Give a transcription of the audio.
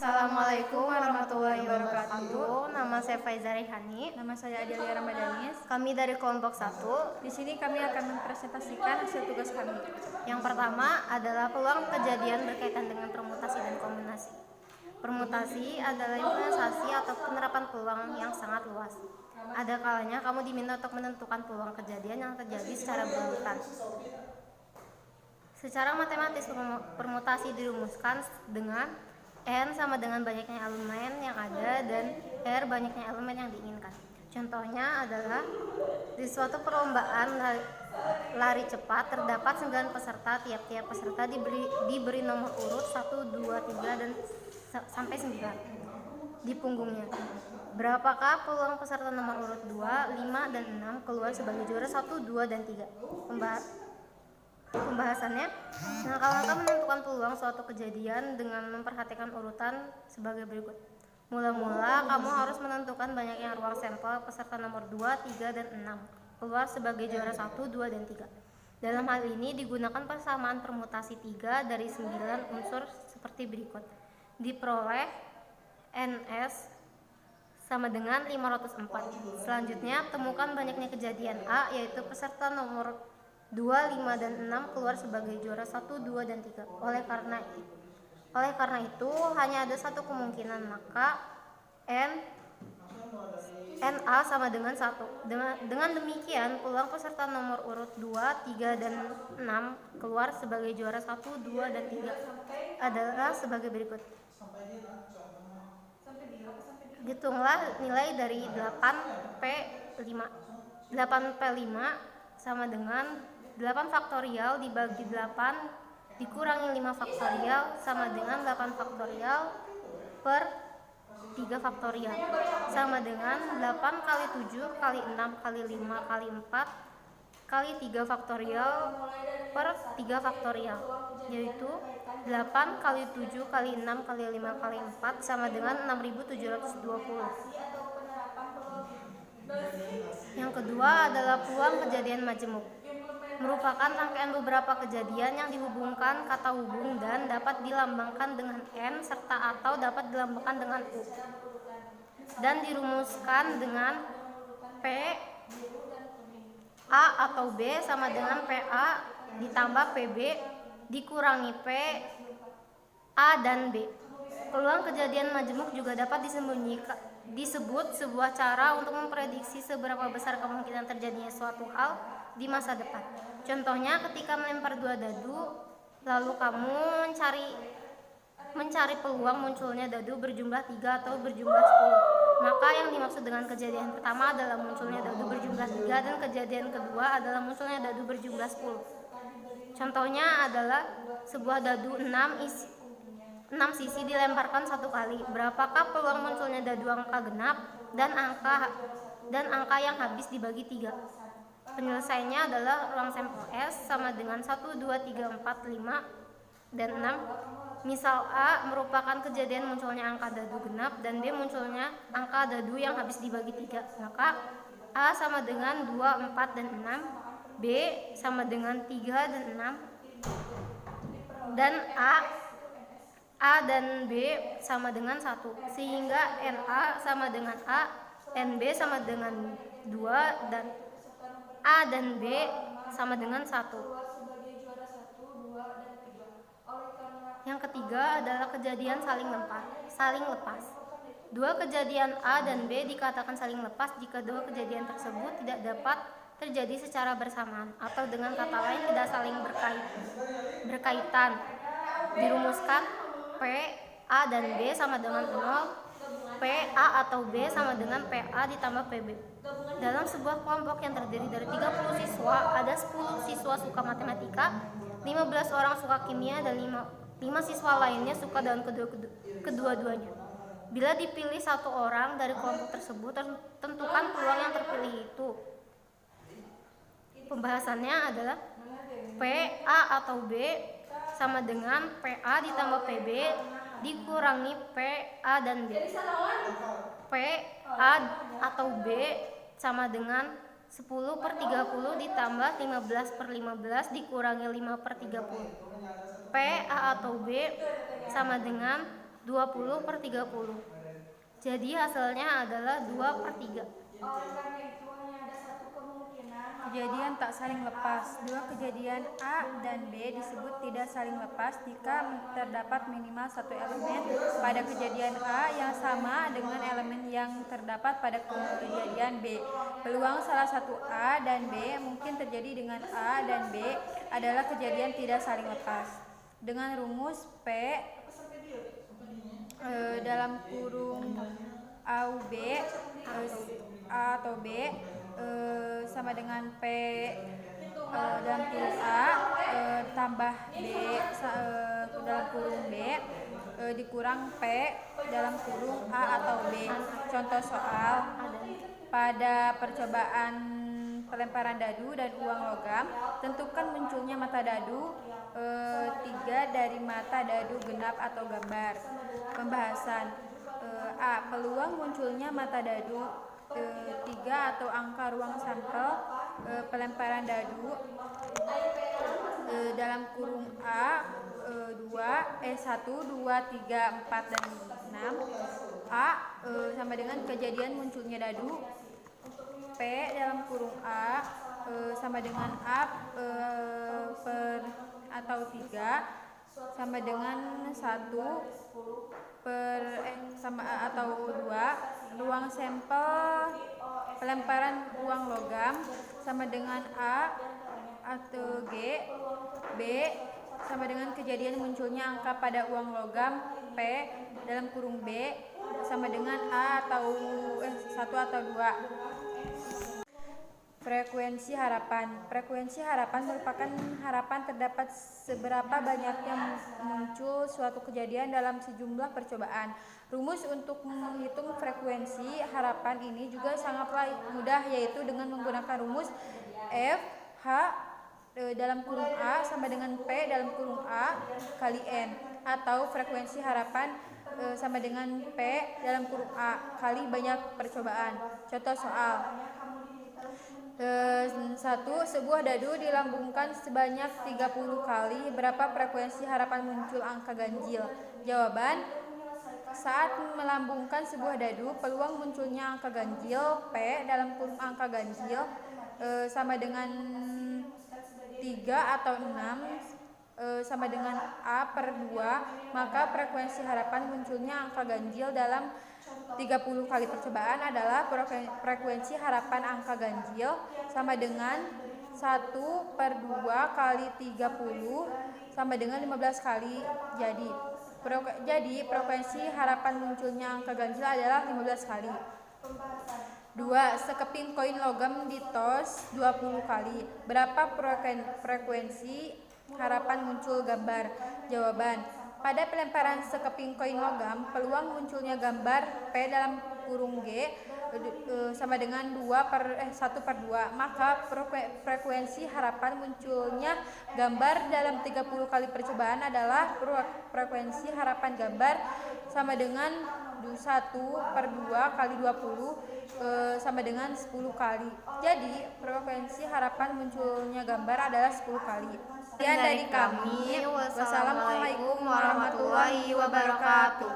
Assalamualaikum warahmatullahi wabarakatuh. Nama saya Faiza Rehani. Nama saya Adelia Ramadanis. Kami dari kelompok 1. Di sini kami akan mempresentasikan hasil tugas kami. Yang pertama adalah peluang kejadian berkaitan dengan permutasi dan kombinasi. Permutasi adalah implementasi atau penerapan peluang yang sangat luas. Ada kalanya kamu diminta untuk menentukan peluang kejadian yang terjadi secara berurutan. Secara matematis, permutasi dirumuskan dengan N sama dengan banyaknya elemen yang ada dan R banyaknya elemen yang diinginkan. Contohnya adalah di suatu perlombaan lari cepat terdapat 9 peserta, tiap-tiap peserta diberi nomor urut 1, 2, 3 dan sampai 9 di punggungnya. Berapakah peluang peserta nomor urut 2, 5 dan 6 keluar sebagai juara 1, 2 dan 3? Pembahasannya, langkah-langkah menentukan peluang suatu kejadian dengan memperhatikan urutan sebagai berikut. Mula-mula kamu harus menentukan banyaknya ruang sampel peserta nomor 2, 3 dan 6 keluar sebagai juara 1, 2 dan 3. Dalam hal ini digunakan persamaan permutasi 3 dari 9 unsur seperti berikut. Diperoleh NS sama dengan 504. Selanjutnya, temukan banyaknya kejadian A, yaitu peserta nomor 2, 5 dan 6 keluar sebagai juara 1, 2 dan 3. Oleh karena itu hanya ada satu kemungkinan, maka NA sama dengan 1. Dengan demikian, peluang peserta nomor urut 2, 3 dan 6 keluar sebagai juara 1, 2 dan 3 adalah sebagai berikut. Hitunglah nilai dari 8P5. 8P5 sama dengan 8 faktorial dibagi 8 dikurangi 5 faktorial sama dengan 8 faktorial per 3 faktorial sama dengan 8 kali 7 kali 6 kali 5 kali 4 kali 3 faktorial per 3 faktorial, yaitu 8 kali 7 kali 6 kali 5 kali 4 sama dengan 6720. Yang kedua adalah peluang kejadian majemuk. Merupakan rangkaian beberapa kejadian yang dihubungkan kata hubung dan dapat dilambangkan dengan N serta atau dapat dilambangkan dengan U dan dirumuskan dengan P A atau B sama dengan PA ditambah PB dikurangi P A dan B. Peluang kejadian majemuk juga dapat disebut sebuah cara untuk memprediksi seberapa besar kemungkinan terjadinya suatu hal di masa depan. Contohnya, ketika melempar 2 dadu, lalu kamu mencari peluang munculnya dadu berjumlah 3 atau berjumlah 10. Maka yang dimaksud dengan kejadian pertama adalah munculnya dadu berjumlah 3 dan kejadian kedua adalah munculnya dadu berjumlah 10. Contohnya adalah sebuah dadu 6 sisi dilemparkan 1 kali. Berapakah peluang munculnya dadu angka genap dan angka yang habis dibagi 3? Penyelesaiannya adalah ruang sampel S sama dengan 1, 2, 3, 4, 5 dan 6. Misal A merupakan kejadian munculnya angka dadu genap dan B munculnya angka dadu yang habis dibagi 3. Maka A sama dengan 2, 4 dan 6, B sama dengan 3 dan 6 dan A dan B sama dengan 1, sehingga NA sama dengan A, NB sama dengan 2 dan A dan B sama dengan 1. Yang ketiga adalah kejadian saling lepas. Dua kejadian A dan B dikatakan saling lepas jika dua kejadian tersebut tidak dapat terjadi secara bersamaan atau dengan kata lain tidak saling berkaitan. Dirumuskan P A dan B sama dengan 0, P A atau B sama dengan PA ditambah PB. Dalam sebuah kelompok yang terdiri dari 30 siswa, ada 10 siswa suka matematika, 15 orang suka kimia, dan 5 siswa lainnya suka dengan kedua-duanya. Bila dipilih satu orang dari kelompok tersebut, tentukan peluang yang terpilih itu. Pembahasannya adalah P A atau B sama dengan PA ditambah PB dikurangi P A dan B. P A atau B sama dengan 10 per 30 ditambah 15 per 15 dikurangi 5 per 30. P A atau B sama dengan 20/30. Jadi hasilnya adalah 2/3. Kejadian tak saling lepas. Dua kejadian A dan B disebut tidak saling lepas jika terdapat minimal satu elemen pada kejadian A yang sama dengan elemen yang terdapat pada kejadian B. Peluang salah satu A dan B mungkin terjadi dengan A dan B adalah kejadian tidak saling lepas. Dengan rumus P dalam kurung A B A atau B sama dengan P dalam kurung A tambah B dalam kurung B dikurang P dalam kurung A atau B. Contoh soal: pada percobaan pelemparan dadu dan uang logam, tentukan munculnya mata dadu 3 dari mata dadu genap atau gambar. Pembahasan: A. Peluang munculnya mata dadu 3 atau angka ruang sampel pelemparan dadu dalam kurung A 1, 2, 3, 4, dan 6. A sama dengan kejadian munculnya dadu. P dalam kurung A sama dengan A per atau 3 sama dengan 1 per sama atau 2. Ruang sampel pelemparan uang logam sama dengan A atau G. B sama dengan kejadian munculnya angka pada uang logam. P dalam kurung B sama dengan A atau 1 atau 2. Frekuensi harapan. Frekuensi harapan merupakan harapan terdapat seberapa banyaknya muncul suatu kejadian dalam sejumlah percobaan. Rumus untuk menghitung frekuensi harapan ini juga sangatlah mudah, yaitu dengan menggunakan rumus F H dalam kurung A sama dengan P dalam kurung A kali N, atau frekuensi harapan sama dengan P dalam kurung A kali banyak percobaan. Contoh soal: 1. Sebuah dadu dilambungkan sebanyak 30 kali. Berapa frekuensi harapan muncul angka ganjil? Jawaban: saat melambungkan sebuah dadu, peluang munculnya angka ganjil P dalam kurung angka ganjil sama dengan 3 atau 6 sama dengan A per 2, maka frekuensi harapan munculnya angka ganjil dalam 30 kali percobaan adalah frekuensi harapan angka ganjil sama dengan 1 per 2 kali 30 sama dengan 15 kali. Jadi frekuensi harapan munculnya angka ganjil adalah 15 kali. 2. Sekeping koin logam ditos 20 kali. Berapa frekuensi harapan muncul gambar? Jawaban: pada pelemparan sekeping koin logam, peluang munculnya gambar P dalam kurung G sama dengan 1 per 2, maka frekuensi harapan munculnya gambar dalam 30 kali percobaan adalah frekuensi harapan gambar sama dengan 1 per 2 kali 20 sama dengan 10 kali. Jadi frekuensi harapan munculnya gambar adalah 10 kali. Sekian dari kami. Wassalamualaikum warahmatullahi wabarakatuh.